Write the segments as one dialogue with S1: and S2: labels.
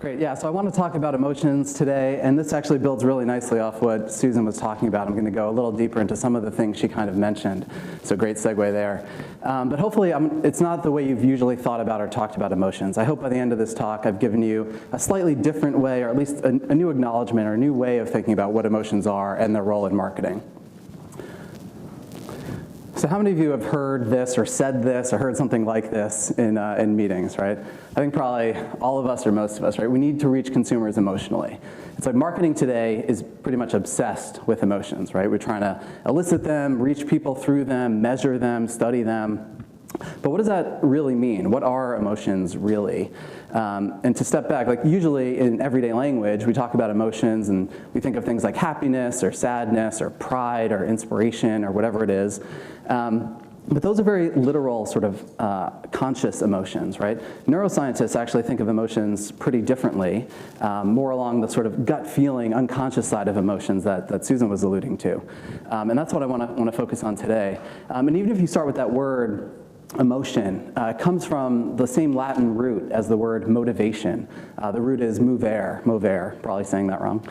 S1: Great, yeah, so I want to talk about emotions today, and this actually builds really nicely off what Susan was talking about. I'm going to go a little deeper into some of the things she kind of mentioned, so great segue there. But hopefully it's not the way you've usually thought about or talked about emotions. I hope by the end of this talk I've given you a slightly different way, or at least a new acknowledgement or a new way of thinking about what emotions are and their role in marketing. So how many of you have heard this or said this or heard something like this in meetings, right? I think probably all of us or most of us, right? We need to reach consumers emotionally. It's like marketing today is pretty much obsessed with emotions, right? We're trying to elicit them, reach people through them, measure them, study them. But what does that really mean? What are emotions really? And to step back, like usually in everyday language, we talk about emotions and we think of things like happiness or sadness or pride or inspiration or whatever it is. But those are very literal sort of conscious emotions, right? Neuroscientists actually think of emotions pretty differently, more along the sort of gut feeling, unconscious side of emotions that Susan was alluding to. And that's what I want to focus on today. And even if you start with that word, emotion comes from the same Latin root as the word motivation. The root is movere, probably saying that wrong.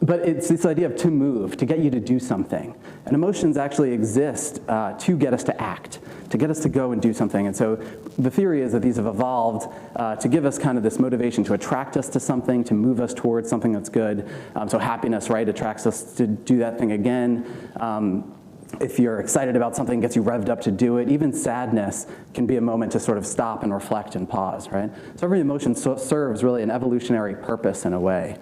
S1: But it's this idea of to move, to get you to do something. And emotions actually exist to get us to act, to get us to go and do something. And so the theory is that these have evolved to give us kind of this motivation to attract us to something, to move us towards something that's good. So happiness, right, attracts us to do that thing again. If you're excited about something, it gets you revved up to do it. Even sadness can be a moment to sort of stop and reflect and pause, right? So every emotion serves really an evolutionary purpose in a way.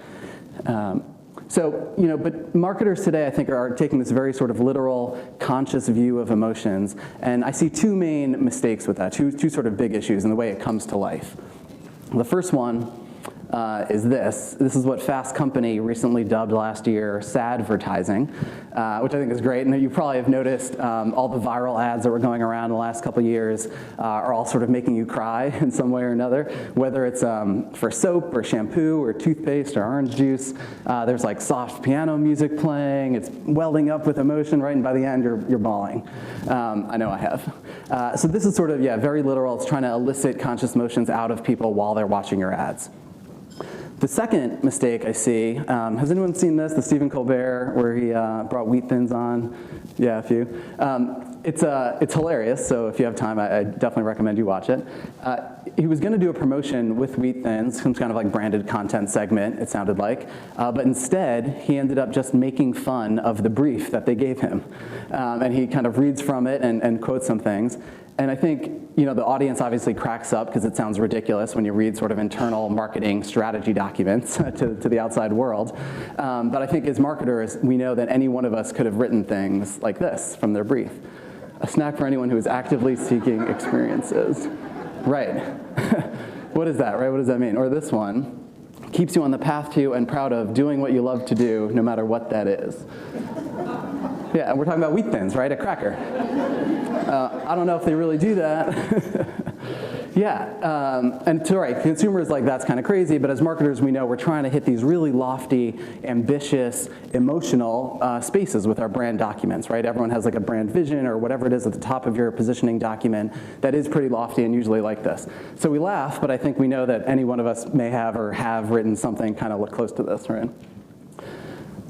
S1: But marketers today, I think, are taking this very sort of literal, conscious view of emotions. And I see two main mistakes with that, two sort of big issues in the way it comes to life. The first one is this. This is what Fast Company recently dubbed last year sadvertising, which I think is great. And you probably have noticed all the viral ads that were going around in the last couple of years are all sort of making you cry in some way or another, whether it's for soap or shampoo or toothpaste or orange juice. There's like soft piano music playing. It's welling up with emotion, right? And by the end, you're bawling. I know I have. So this is sort of, very literal. It's trying to elicit conscious emotions out of people while they're watching your ads. The second mistake I see, has anyone seen this, the Stephen Colbert, where he brought Wheat Thins on? Yeah, a few. It's hilarious, so if you have time, I definitely recommend you watch it. He was going to do a promotion with Wheat Thins, some kind of like branded content segment, it sounded like, but instead, he ended up just making fun of the brief that they gave him. And he kind of reads from it and quotes some things. And I think, the audience obviously cracks up because it sounds ridiculous when you read sort of internal marketing strategy documents to the outside world. But I think as marketers, we know that any one of us could have written things like this from their brief. A snack for anyone who is actively seeking experiences. Right. What is that, right? What does that mean? Or this one, keeps you on the path to and proud of doing what you love to do, no matter what that is. Yeah, and we're talking about Wheat Thins, right? A cracker. I don't know if they really do that. And consumers like that's kind of crazy, but as marketers we know we're trying to hit these really lofty, ambitious, emotional spaces with our brand documents, right? Everyone has like a brand vision or whatever it is at the top of your positioning document that is pretty lofty and usually like this. So we laugh, but I think we know that any one of us may have or have written something kind of close to this, right?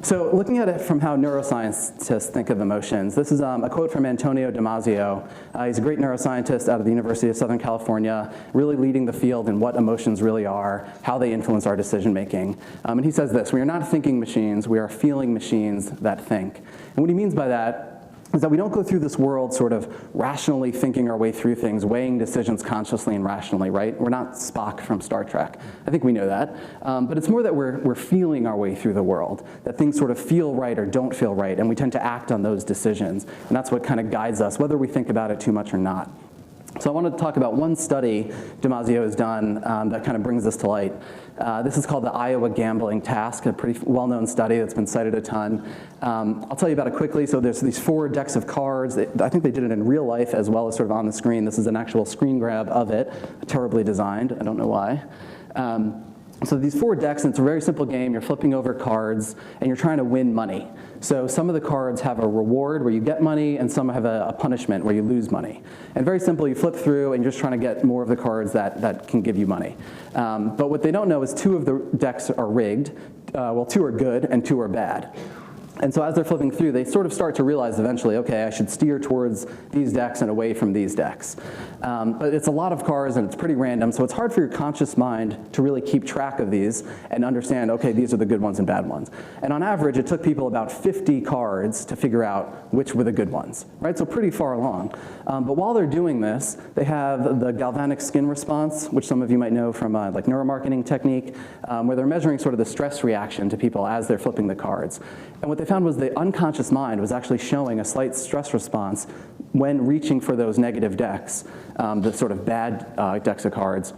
S1: So looking at it from how neuroscientists think of emotions, this is a quote from Antonio Damasio. He's a great neuroscientist out of the University of Southern California, really leading the field in what emotions really are, how they influence our decision making. And he says this: we are not thinking machines, we are feeling machines that think. And what he means by that is that we don't go through this world sort of rationally thinking our way through things, weighing decisions consciously and rationally, right? We're not Spock from Star Trek. I think we know that. But it's more that we're feeling our way through the world, that things sort of feel right or don't feel right, and we tend to act on those decisions. And that's what kind of guides us, whether we think about it too much or not. So I wanted to talk about one study Damasio has done that kind of brings this to light. This is called the Iowa Gambling Task, a pretty well-known study that's been cited a ton. I'll tell you about it quickly. So there's these 4 decks of cards. I think they did it in real life as well as sort of on the screen. This is an actual screen grab of it, terribly designed. I don't know why. So these 4 decks, and it's a very simple game. You're flipping over cards, and you're trying to win money. So some of the cards have a reward where you get money, and some have a punishment where you lose money. And very simple, you flip through, and you're just trying to get more of the cards that can give you money. But what they don't know is 2 of the decks are rigged. Well, 2 are good, and 2 are bad. And so as they're flipping through, they sort of start to realize eventually, okay, I should steer towards these decks and away from these decks. But it's a lot of cards and it's pretty random, so it's hard for your conscious mind to really keep track of these and understand, okay, these are the good ones and bad ones. And on average, it took people about 50 cards to figure out which were the good ones, right? So pretty far along. But while they're doing this, they have the galvanic skin response, which some of you might know from like neuromarketing technique, where they're measuring sort of the stress reaction to people as they're flipping the cards. And what they found was the unconscious mind was actually showing a slight stress response when reaching for those negative decks, the sort of bad decks of cards,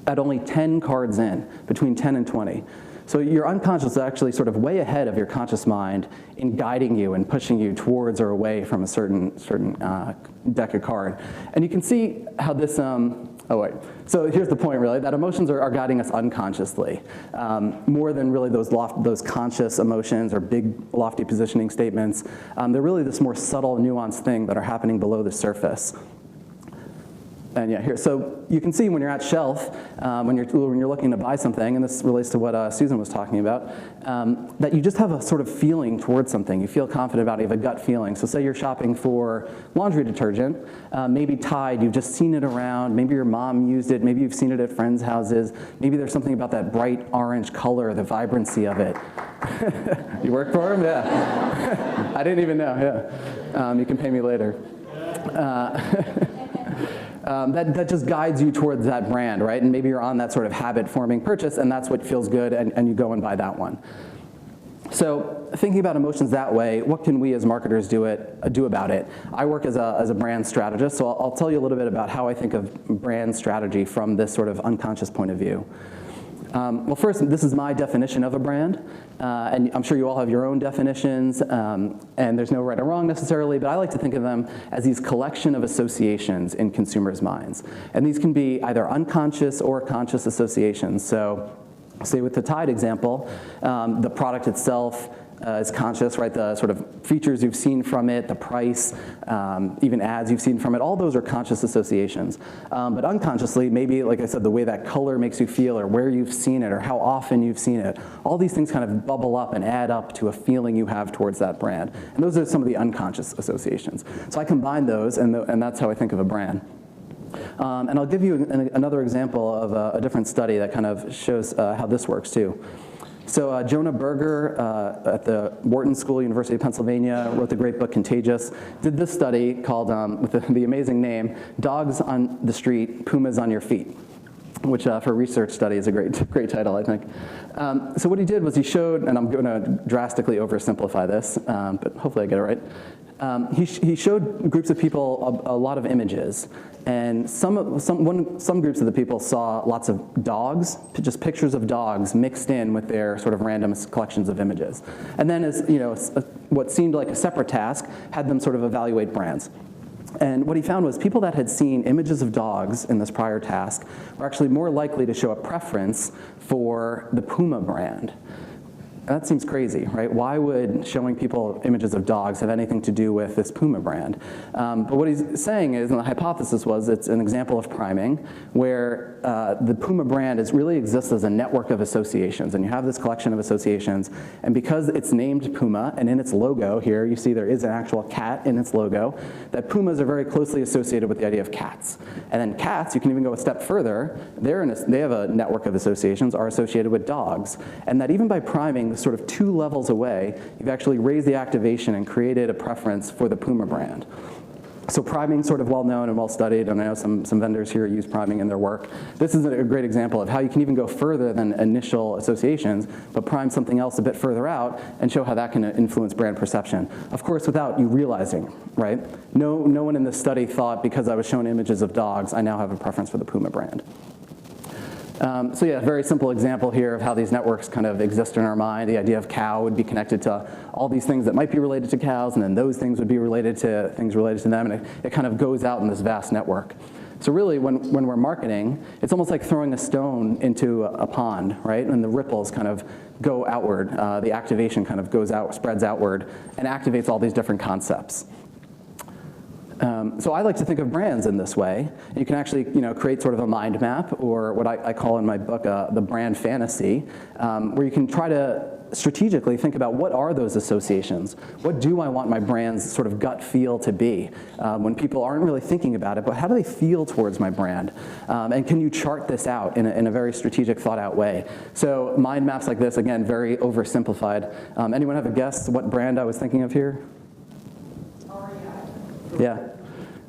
S1: at only 10 cards in, between 10 and 20. So your unconscious is actually sort of way ahead of your conscious mind in guiding you and pushing you towards or away from a certain deck of card. And you can see how this, so here's the point really, that emotions are guiding us unconsciously, more than really those conscious emotions or big lofty positioning statements. They're really this more subtle, nuanced thing that are happening below the surface. And yeah, here, so you can see when you're at shelf, when you're looking to buy something, and this relates to what Susan was talking about, that you just have a sort of feeling towards something. You feel confident about it, you have a gut feeling. So say you're shopping for laundry detergent, maybe Tide, you've just seen it around, maybe your mom used it, maybe you've seen it at friends' houses, maybe there's something about that bright orange color, the vibrancy of it. You work for him? Yeah. I didn't even know, yeah. You can pay me later. That just guides you towards that brand, right? And maybe you're on that sort of habit-forming purchase, and that's what feels good, and you go and buy that one. So thinking about emotions that way, what can we as marketers do about it? I work as a brand strategist, so I'll tell you a little bit about how I think of brand strategy from this sort of unconscious point of view. Well, first, this is my definition of a brand, and I'm sure you all have your own definitions, and there's no right or wrong necessarily, but I like to think of them as these collection of associations in consumers' minds. And these can be either unconscious or conscious associations. So, say with the Tide example, the product itself is conscious, right? The sort of features you've seen from it, the price, even ads you've seen from it, all those are conscious associations. But unconsciously, maybe, like I said, the way that color makes you feel or where you've seen it or how often you've seen it, all these things kind of bubble up and add up to a feeling you have towards that brand. And those are some of the unconscious associations. So I combine those, and that's how I think of a brand. And I'll give you another example of a different study that kind of shows how this works too. So Jonah Berger at the Wharton School, University of Pennsylvania, wrote the great book Contagious, did this study called, with the amazing name, Dogs on the Street, Pumas on Your Feet, which for a research study is a great title, I think. So what he did was he showed, and I'm going to drastically oversimplify this, but hopefully I get it right. He showed groups of people a lot of images, and some groups of the people saw lots of dogs, just pictures of dogs mixed in with their sort of random collections of images. And then, as you know, what seemed like a separate task had them sort of evaluate brands. And what he found was people that had seen images of dogs in this prior task were actually more likely to show a preference for the Puma brand. That seems crazy, right? Why would showing people images of dogs have anything to do with this Puma brand? But what he's saying is, and the hypothesis was, it's an example of priming, where the Puma brand really exists as a network of associations, and you have this collection of associations, and because it's named Puma, and in its logo here, you see there is an actual cat in its logo, that Pumas are very closely associated with the idea of cats. And then cats, you can even go a step further, they have a network of associations, are associated with dogs, and that even by priming sort of 2 levels away, you've actually raised the activation and created a preference for the Puma brand. So priming sort of well known and well studied, and I know some vendors here use priming in their work. This is a great example of how you can even go further than initial associations, but prime something else a bit further out and show how that can influence brand perception. Of course, without you realizing, right? No one in this study thought, because I was shown images of dogs, I now have a preference for the Puma brand. So yeah, very simple example here of how these networks kind of exist in our mind. The idea of cow would be connected to all these things that might be related to cows, and then those things would be related to things related to them, and it kind of goes out in this vast network. So really, when we're marketing, it's almost like throwing a stone into a pond, right? And the ripples kind of go outward. The activation kind of goes out, spreads outward, and activates all these different concepts. So I like to think of brands in this way. You can actually, create sort of a mind map, or what I call in my book the brand fantasy, where you can try to strategically think about what are those associations? What do I want my brand's sort of gut feel to be when people aren't really thinking about it, but how do they feel towards my brand? And can you chart this out in a very strategic, thought out way? So mind maps like this, again, very oversimplified. Anyone have a guess what brand I was thinking of here? Yeah,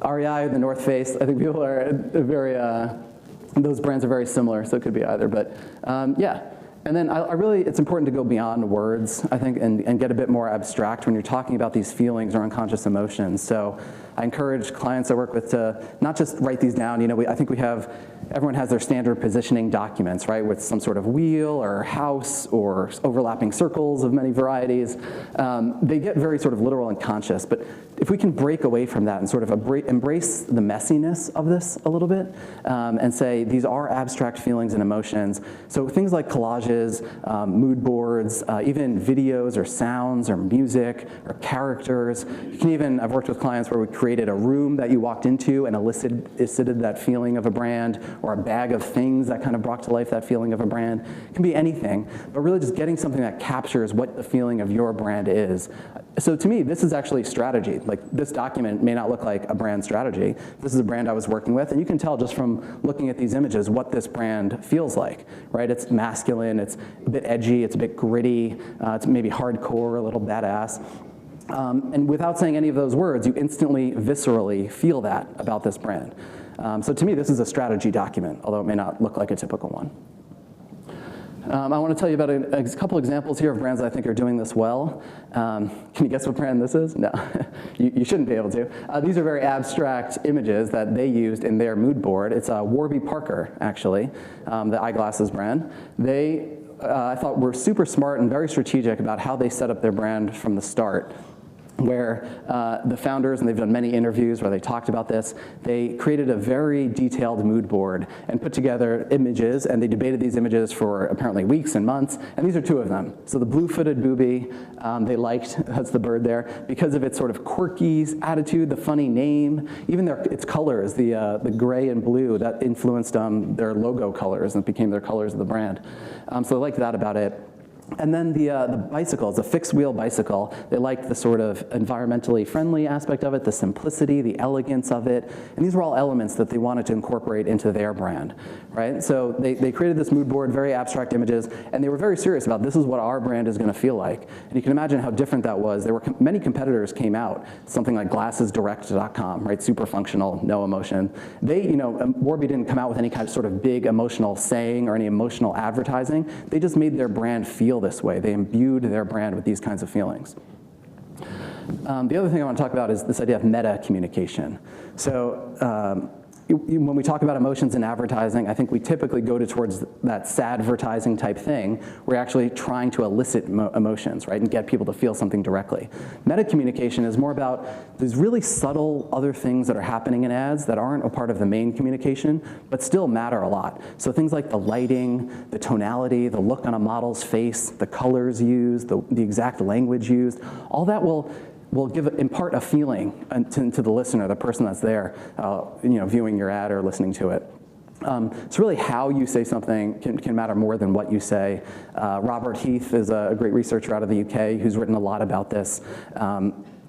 S1: REI, the North Face. I think people are very, those brands are very similar, so it could be either. But yeah, and then it's important to go beyond words, I think, and get a bit more abstract when you're talking about these feelings or unconscious emotions. So I encourage clients I work with to not just write these down. I think everyone has their standard positioning documents, right, with some sort of wheel or house or overlapping circles of many varieties. They get very sort of literal and conscious, but if we can break away from that and sort of embrace the messiness of this a little bit and say these are abstract feelings and emotions. So things like collages, mood boards, even videos or sounds or music or characters. You can even, I've worked with clients where we created a room that you walked into and elicited that feeling of a brand, or a bag of things that kind of brought to life that feeling of a brand. It can be anything, but really just getting something that captures what the feeling of your brand is. So to me, this is actually strategy. Like, this document may not look like a brand strategy. This is a brand I was working with, and you can tell just from looking at these images what this brand feels like, right? It's masculine, it's a bit edgy, it's a bit gritty, it's maybe hardcore, a little badass. And without saying any of those words, you instantly, viscerally feel that about this brand. So to me, this is a strategy document, although it may not look like a typical one. I want to tell you about a couple examples here of brands that I think are doing this well. Can you guess what brand this is? No, you shouldn't be able to. These are very abstract images that they used in their mood board. It's Warby Parker, actually, the eyeglasses brand. They, I thought, were super smart and very strategic about how they set up their brand from the start, where the founders, and they've done many interviews where they talked about this, they created a very detailed mood board and put together images, and they debated these images for apparently weeks and months, and these are two of them. So the blue-footed booby, they liked, that's the bird there, because of its sort of quirky attitude, the funny name, even its colors, the gray and blue, that influenced their logo colors and became their colors of the brand. So they liked that about it. And then the bicycles, the fixed wheel bicycle, they liked the sort of environmentally friendly aspect of it, the simplicity, the elegance of it, and these were all elements that they wanted to incorporate into their brand, right? So they created this mood board, very abstract images, and they were very serious about this is what our brand is going to feel like. And you can imagine how different that was. There were many competitors came out, something like glassesdirect.com, right? Super functional, no emotion. They, Warby didn't come out with any kind of sort of big emotional saying or any emotional advertising. They just made their brand feel this way. They imbued their brand with these kinds of feelings. The other thing I want to talk about is this idea of meta communication. So when we talk about emotions in advertising, I think we typically go towards that sadvertising type thing. We're actually trying to elicit emotions, right, and get people to feel something directly. Meta communication is more about these really subtle other things that are happening in ads that aren't a part of the main communication, but still matter a lot. So things like the lighting, the tonality, the look on a model's face, the colors used, the exact language used, all that will impart a feeling to the listener, the person that's there, viewing your ad or listening to it. So really how you say something can matter more than what you say. Robert Heath is a great researcher out of the UK who's written a lot about this.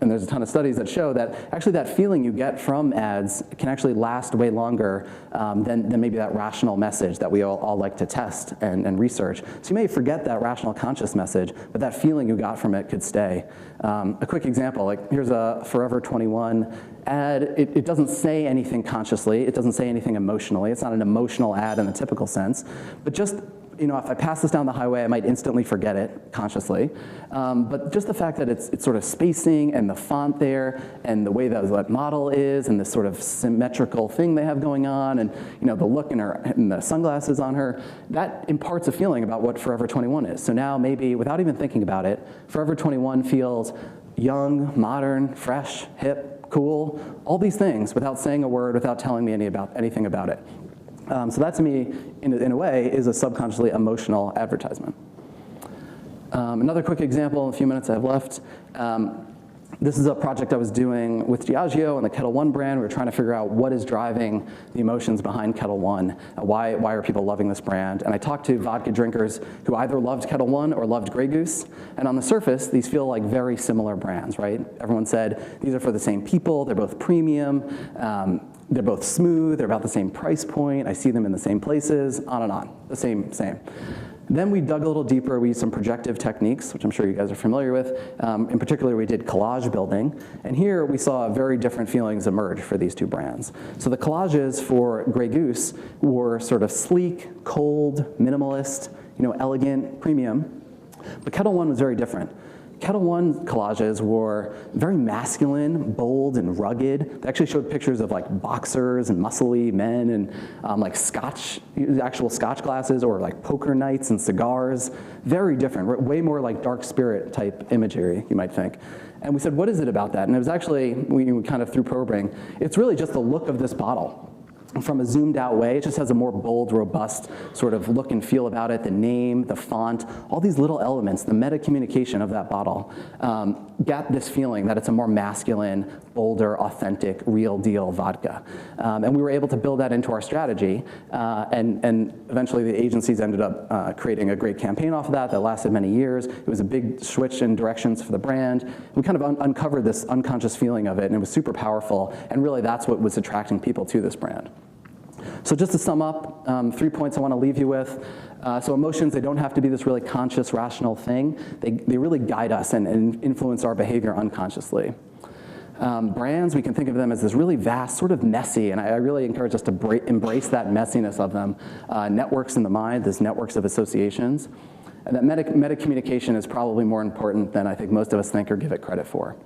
S1: And there's a ton of studies that show that actually that feeling you get from ads can actually last way longer than maybe that rational message that we all like to test and research. So you may forget that rational conscious message, but that feeling you got from it could stay. A quick example, like here's a Forever 21 ad. It doesn't say anything consciously. It doesn't say anything emotionally. It's not an emotional ad in the typical sense, but just if I pass this down the highway, I might instantly forget it consciously. But just the fact that it's sort of spacing and the font there and the way that model is and this sort of symmetrical thing they have going on and the look in her and the sunglasses on her, that imparts a feeling about what Forever 21 is. So now maybe without even thinking about it, Forever 21 feels young, modern, fresh, hip, cool, all these things without saying a word, without telling me anything about it. So that to me, in a way, is a subconsciously emotional advertisement. Another quick example in a few minutes I have left. This is a project I was doing with Diageo and the Kettle One brand. We were trying to figure out what is driving the emotions behind Kettle One. Why are people loving this brand? And I talked to vodka drinkers who either loved Kettle One or loved Grey Goose. And on the surface, these feel like very similar brands, right? Everyone said these are for the same people. They're both premium. They're both smooth. They're about the same price point. I see them in the same places, on and on. The same. Then we dug a little deeper. We used some projective techniques, which I'm sure you guys are familiar with. In particular, we did collage building. And here we saw very different feelings emerge for these two brands. So the collages for Grey Goose were sort of sleek, cold, minimalist, elegant, premium. But Kettle One was very different. Kettle One collages were very masculine, bold, and rugged. They actually showed pictures of like boxers and muscly men and like actual scotch glasses, or like poker nights and cigars. Very different, way more like dark spirit type imagery, you might think. And we said, what is it about that? And it was actually, we kind of through probing, it's really just the look of this bottle. From a zoomed out way, it just has a more bold, robust sort of look and feel about it, the name, the font, all these little elements, the meta communication of that bottle get this feeling that it's a more masculine, bolder, authentic, real deal vodka. And we were able to build that into our strategy, and eventually the agencies ended up creating a great campaign off of that lasted many years. It was a big switch in directions for the brand. We kind of uncovered this unconscious feeling of it, and it was super powerful, and really that's what was attracting people to this brand. So just to sum up, 3 points I want to leave you with. So emotions, they don't have to be this really conscious, rational thing. They really guide us and influence our behavior unconsciously. Brands, we can think of them as this really vast, sort of messy, and I really encourage us to embrace that messiness of them. Networks in the mind, there's networks of associations. And that meta communication is probably more important than I think most of us think or give it credit for.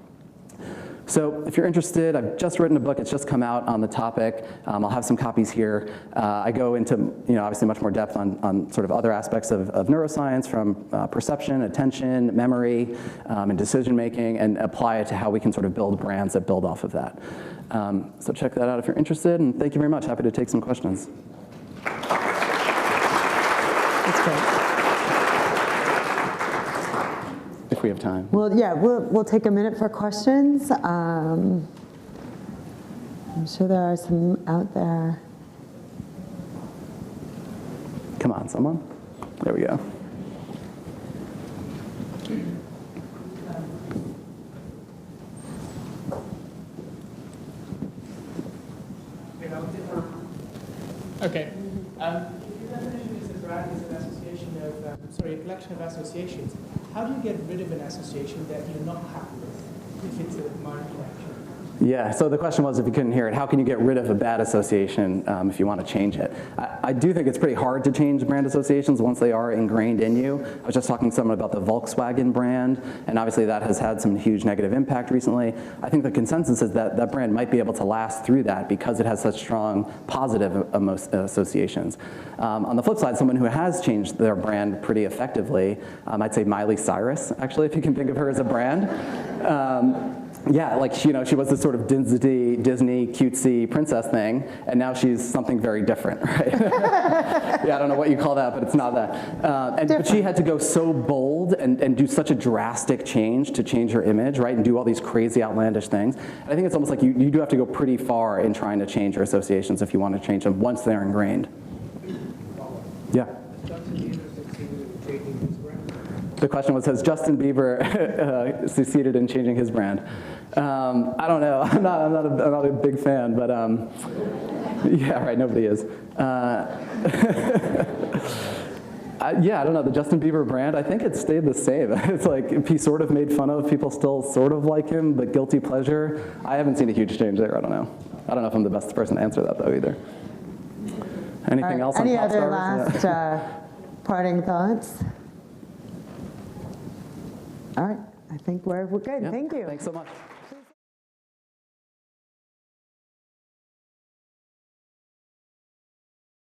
S1: So if you're interested, I've just written a book. It's just come out on the topic. I'll have some copies here. I go into, obviously much more depth on sort of other aspects of neuroscience, from perception, attention, memory, and decision making, and apply it to how we can sort of build brands that build off of that. So check that out if you're interested, and thank you very much. Happy to take some questions.
S2: That's great.
S1: If we have time.
S2: Well, yeah, we'll take a minute for questions. I'm sure there are some out there.
S1: Come on, someone. There we go.
S3: Okay. Your definition is a brand is an association of, a collection of associations. How do you get rid of an association that you're not happy with, if it's a mind connection?
S1: Yeah, so the question was, if you couldn't hear it, how can you get rid of a bad association if you want to change it? I do think it's pretty hard to change brand associations once they are ingrained in you. I was just talking to someone about the Volkswagen brand, and obviously that has had some huge negative impact recently. I think the consensus is that that brand might be able to last through that because it has such strong positive associations. On the flip side, someone who has changed their brand pretty effectively, I'd say Miley Cyrus, actually, if you can think of her as a brand. Yeah, like she was this sort of Disney cutesy princess thing, and now she's something very different, right? Yeah, I don't know what you call that, but it's not that. But she had to go so bold and do such a drastic change to change her image, right, and do all these crazy outlandish things. And I think it's almost like you do have to go pretty far in trying to change your associations if you want to change them once they're ingrained. Yeah. The question was, has Justin Bieber succeeded in changing his brand? I don't know. I'm not a big fan, but yeah, right. Nobody is. Yeah, I don't know. The Justin Bieber brand, I think it stayed the same. It's like he sort of made fun of, people still sort of like him, but guilty pleasure. I haven't seen a huge change there. I don't know. I don't know if I'm the best person to answer that though either. Anything else on
S2: Any
S1: pop
S2: other
S1: stars?
S2: last parting thoughts? All right, I think we're good.
S1: Yeah.
S2: Thank you.
S1: Thanks so much.